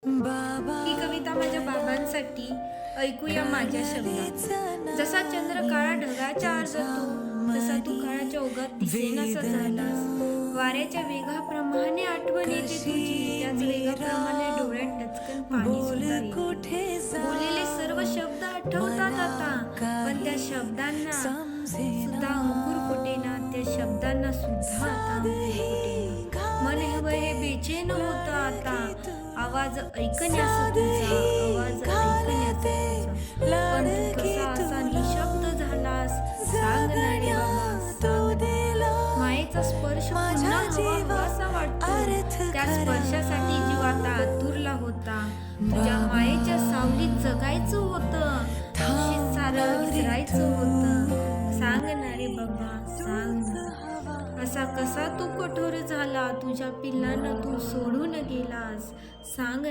ही कविता माझ्या बाबांसाठी. ऐकूया माझ्या शब्दात. जसा चंद्र काळा ढगाच्या आड जातो, तसा तू काळाच्या ओघात दिसेनासा झालास. वाऱ्याच्या वेगाप्रमाणे आठवण येते तुझी, त्याच वेगाप्रमाणे डोळ्यात टचकन पाणी सुद्धा येते. बोललेले सर्व शब्द आठवतात आता, पण त्या शब्दांना सुद्धा अंकुर फुटेना, त्या शब्दांना सुद्धा आता अंकुर फुटेना. मन हे बेचैन होतं आता, आवाज ऐकण्याचा तुझा, आवाज ऐकण्याचा तुझा. पण तू कसा असा निशब्द झालास, सांग ना रे बाबा, सांग ना. मायेचा स्पर्श पुन्हा हवाहवासा वाटतो, त्या स्पर्शासाठी जीव आता आतुरला होता. तुझ्या मायेच्या सावलीत जगायचं होतं, तुझी सारं विसरायचं होतं. सांग ना रे बाबा, सांग ना. असा कसा तू कठोर झाला, तुझ्या पिल्लांना तू सोडून गेलास, सांग.